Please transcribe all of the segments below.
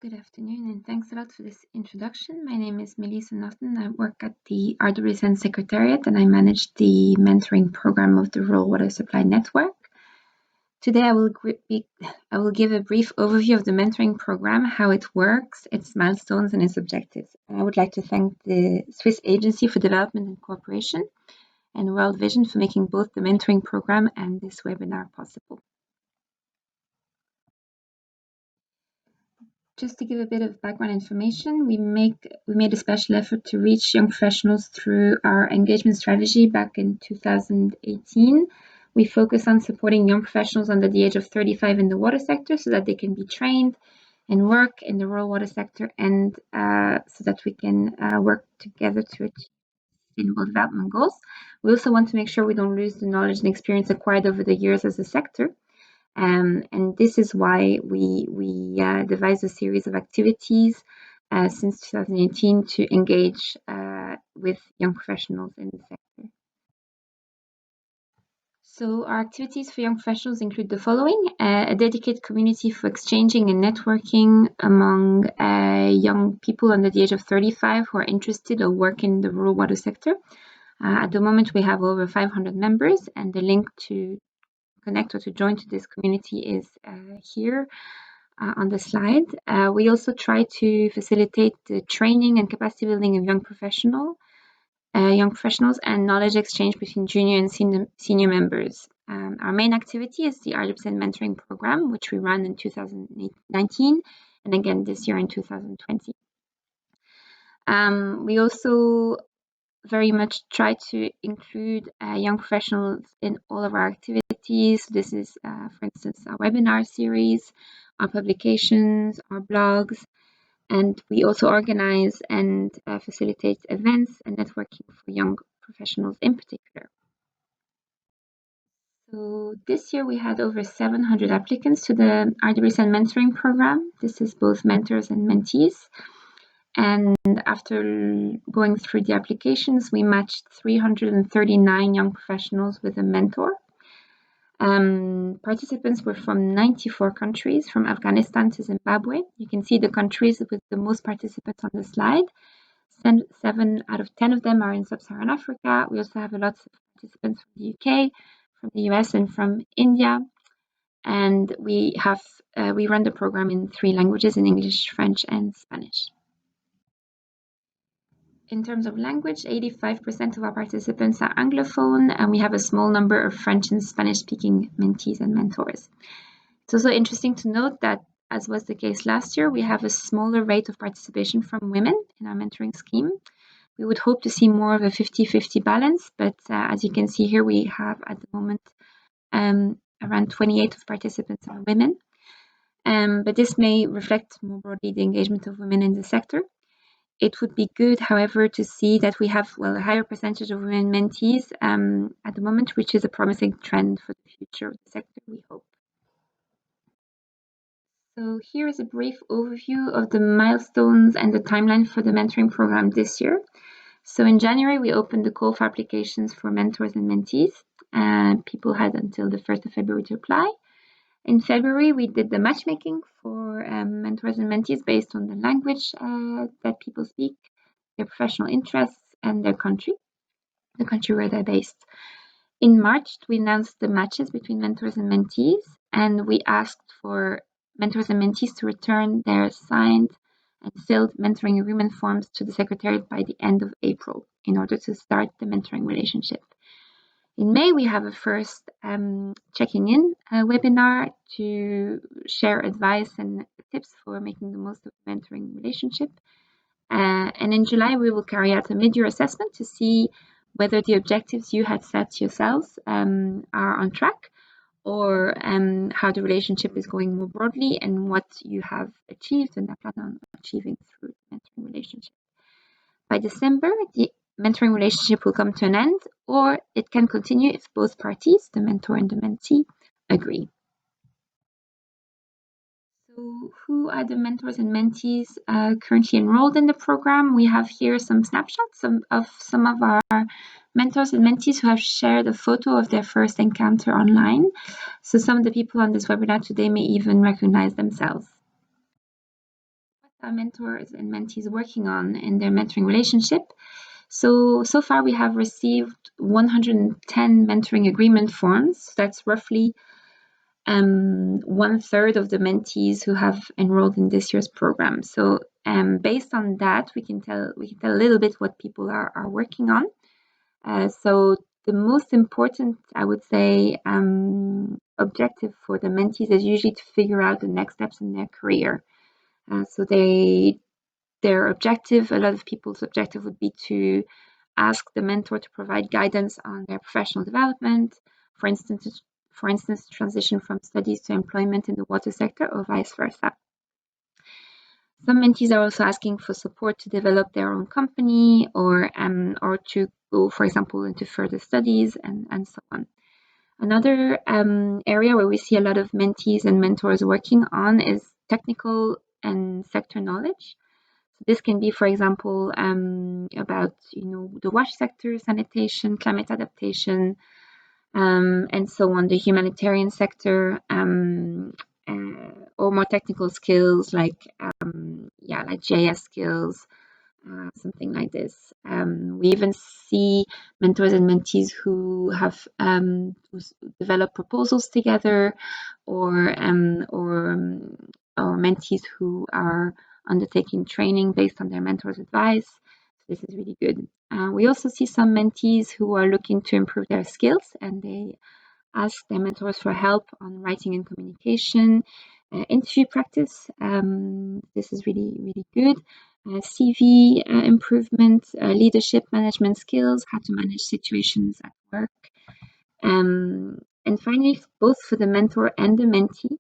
Good afternoon, and thanks a lot for this introduction. My name is Meleesa Naughton. I work at the RWSN Secretariat, and I manage the mentoring program of the Rural Water Supply Network. Today, I will give a brief overview of the mentoring program, how it works, its milestones, and its objectives. And I would like to thank the Swiss Agency for Development and Cooperation and World Vision for making both the mentoring program and this webinar possible. Just to give a bit of background information, we made a special effort to reach young professionals through our engagement strategy back in 2018. We focus on supporting young professionals under the age of 35 in the water sector so that they can be trained and work in the rural water sector, and so that we can work together to achieve sustainable development goals. We also want to make sure we don't lose the knowledge and experience acquired over the years as a sector. And this is why we devised a series of activities since 2018 to engage with young professionals in the sector. So our activities for young professionals include the following: a dedicated community for exchanging and networking among young people under the age of 35 who are interested or work in the rural water sector. At the moment, we have over 500 members, and the link to connect or to join to this community is here on the slide. We also try to facilitate the training and capacity building of young professionals and knowledge exchange between junior and senior members. Our main activity is the RWSN Mentoring Programme, which we ran in 2019 and again this year in 2020. We also very much try to include young professionals in all of our activities. This is, for instance, our webinar series, our publications, our blogs, and we also organize and facilitate events and networking for young professionals in particular. So this year we had over 700 applicants to the RWSN Mentoring Programme. This is both mentors and mentees. And after going through the applications, we matched 339 young professionals with a mentor. Participants were from 94 countries, from Afghanistan to Zimbabwe. You can see the countries with the most participants on the slide. 7 out of 10 of them are in Sub-Saharan Africa. We also have a lot of participants from the UK, from the US, and from India. And we run the program in 3 languages, in English, French, and Spanish. In terms of language, 85% of our participants are Anglophone, and we have a small number of French and Spanish-speaking mentees and mentors. It's also interesting to note that, as was the case last year, we have a smaller rate of participation from women in our mentoring scheme. We would hope to see more of a 50-50 balance, but as you can see here, we have at the moment around 28 of participants are women. But this may reflect more broadly the engagement of women in the sector. It would be good, however, to see that we have a higher percentage of women mentees at the moment, which is a promising trend for the future of the sector, we hope. So here is a brief overview of the milestones and the timeline for the mentoring program this year. So in January, we opened the call for applications for mentors and mentees. People had until the 1st of February to apply. In February, we did the matchmaking for mentors and mentees based on the language that people speak, their professional interests, and their country, the country where they're based. In March, we announced the matches between mentors and mentees, and we asked for mentors and mentees to return their signed and filled mentoring agreement forms to the Secretariat by the end of April in order to start the mentoring relationship. In May, we have a first checking in webinar to share advice and tips for making the most of the mentoring relationship. And in July, we will carry out a mid-year assessment to see whether the objectives you had set yourselves are on track, or how the relationship is going more broadly and what you have achieved and plan on achieving through the mentoring relationship. By December, the mentoring relationship will come to an end, or it can continue if both parties, the mentor and the mentee, agree. So who are the mentors and mentees currently enrolled in the program? We have here some snapshots of some of our mentors and mentees who have shared a photo of their first encounter online. So some of the people on this webinar today may even recognize themselves. are mentors and mentees working on in their mentoring relationship? So far we have received 110 mentoring agreement forms. That's roughly 1/3 of the mentees who have enrolled in this year's program. So based on that, we can tell a little bit what people are working on. So the most important, I would say, objective for the mentees is usually to figure out the next steps in their career. So their objective, a lot of people's objective would be to ask the mentor to provide guidance on their professional development, for instance, transition from studies to employment in the water sector or vice versa. Some mentees are also asking for support to develop their own company or to go, for example, into further studies and so on. Another area where we see a lot of mentees and mentors working on is technical and sector knowledge. So this can be, for example, about the wash sector, sanitation, climate adaptation, and so on, the humanitarian sector, or more technical skills like GIS skills, something like this. We even see mentors and mentees who have developed proposals together, or mentees who are undertaking training based on their mentor's advice. So this is really good. We also see some mentees who are looking to improve their skills, and they ask their mentors for help on writing and communication, interview practice. This is really, really good. CV improvement, leadership management skills, how to manage situations at work. And finally, both for the mentor and the mentee,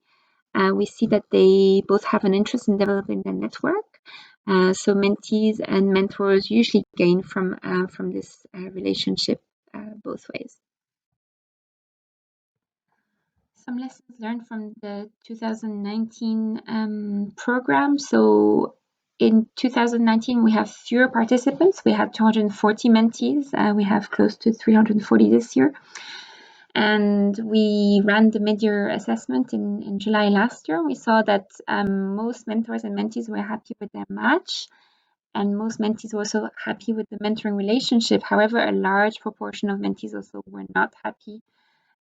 we see that they both have an interest in developing their network. So mentees and mentors usually gain from this relationship both ways. Some lessons learned from the 2019 program. So in 2019, we have fewer participants. We had 240 mentees. We have close to 340 this year. And we ran the mid-year assessment in July last year. We saw that most mentors and mentees were happy with their match, and most mentees were also happy with the mentoring relationship. However, a large proportion of mentees also were not happy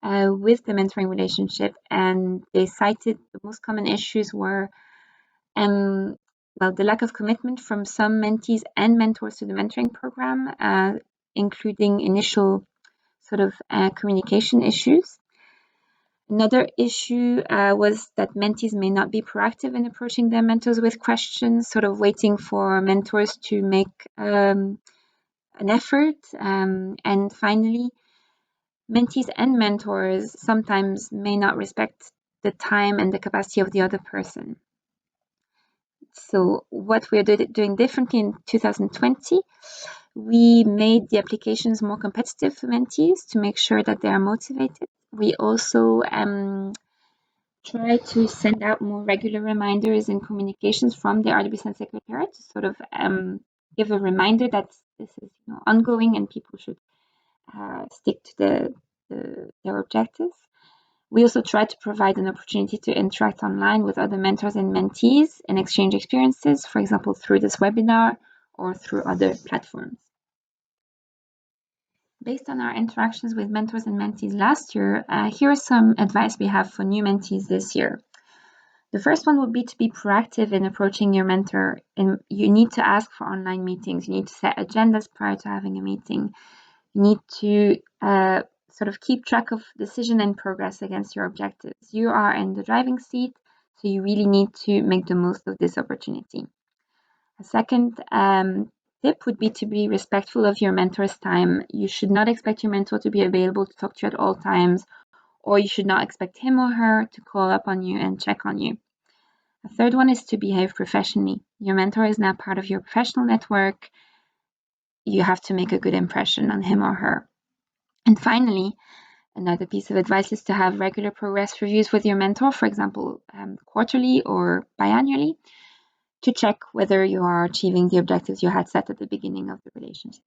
with the mentoring relationship, and they cited the most common issues were the lack of commitment from some mentees and mentors to the mentoring program, including initial sort of communication issues. Another issue was that mentees may not be proactive in approaching their mentors with questions, sort of waiting for mentors to make an effort. And finally, mentees and mentors sometimes may not respect the time and the capacity of the other person. So what we're doing differently in 2020, we made the applications more competitive for mentees to make sure that they are motivated. We also try to send out more regular reminders and communications from the RWSN Secretariat to sort of give a reminder that this is ongoing and people should stick to their objectives. We also try to provide an opportunity to interact online with other mentors and mentees and exchange experiences, for example, through this webinar or through other platforms. Based on our interactions with mentors and mentees last year, here are some advice we have for new mentees this year. The first one would be to be proactive in approaching your mentor, and you need to ask for online meetings. You need to set agendas prior to having a meeting. You need to sort of keep track of decision and progress against your objectives. You are in the driving seat, so you really need to make the most of this opportunity. A second tip would be to be respectful of your mentor's time. You should not expect your mentor to be available to talk to you at all times, or you should not expect him or her to call up on you and check on you. A third one is to behave professionally. Your mentor is now part of your professional network. You have to make a good impression on him or her. And finally, another piece of advice is to have regular progress reviews with your mentor, for example, quarterly or biannually, to check whether you are achieving the objectives you had set at the beginning of the relationship.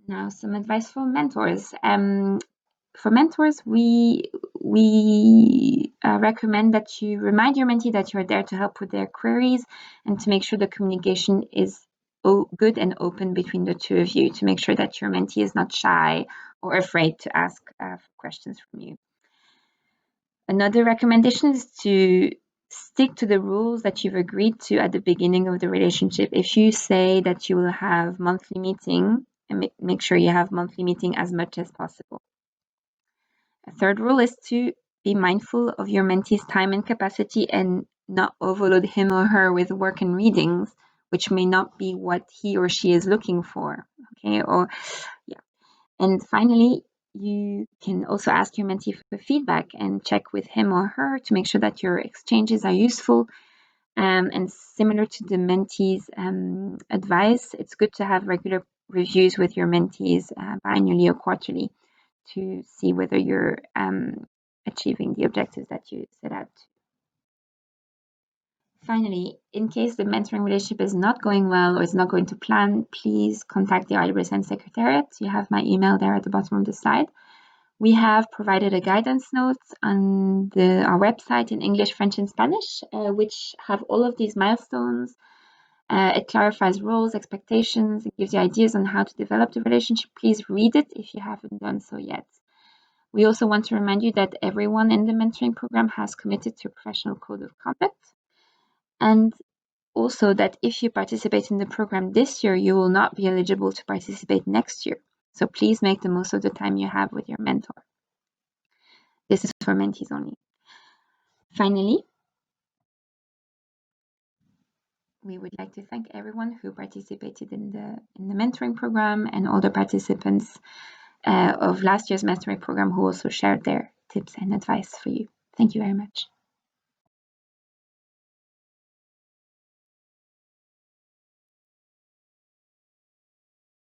Now, some advice for mentors. For mentors, we recommend that you remind your mentee that you're there to help with their queries and to make sure the communication is good and open between the two of you, to make sure that your mentee is not shy or afraid to ask questions from you. Another recommendation is to stick to the rules that you've agreed to at the beginning of the relationship. If you say that you will have monthly meeting, and make sure you have monthly meeting as much as possible. A third rule is to be mindful of your mentee's time and capacity and not overload him or her with work and readings, which may not be what he or she is looking for. Okay, and finally, you can also ask your mentee for feedback and check with him or her to make sure that your exchanges are useful. And similar to the mentee's advice, it's good to have regular reviews with your mentees biannually or quarterly to see whether you're achieving the objectives that you set out. Finally, in case the mentoring relationship is not going well or is not going to plan, please contact the RWSN Secretariat. You have my email there at the bottom of the slide. We have provided a guidance note on our website in English, French, and Spanish, which have all of these milestones. It clarifies roles, expectations, it gives you ideas on how to develop the relationship. Please read it if you haven't done so yet. We also want to remind you that everyone in the mentoring program has committed to a professional code of conduct, and also that if you participate in the program this year, you will not be eligible to participate next year. So please make the most of the time you have with your mentor. This is for mentees only. Finally, we would like to thank everyone who participated in the mentoring program and all the participants of last year's mentoring program who also shared their tips and advice for you. Thank you very much.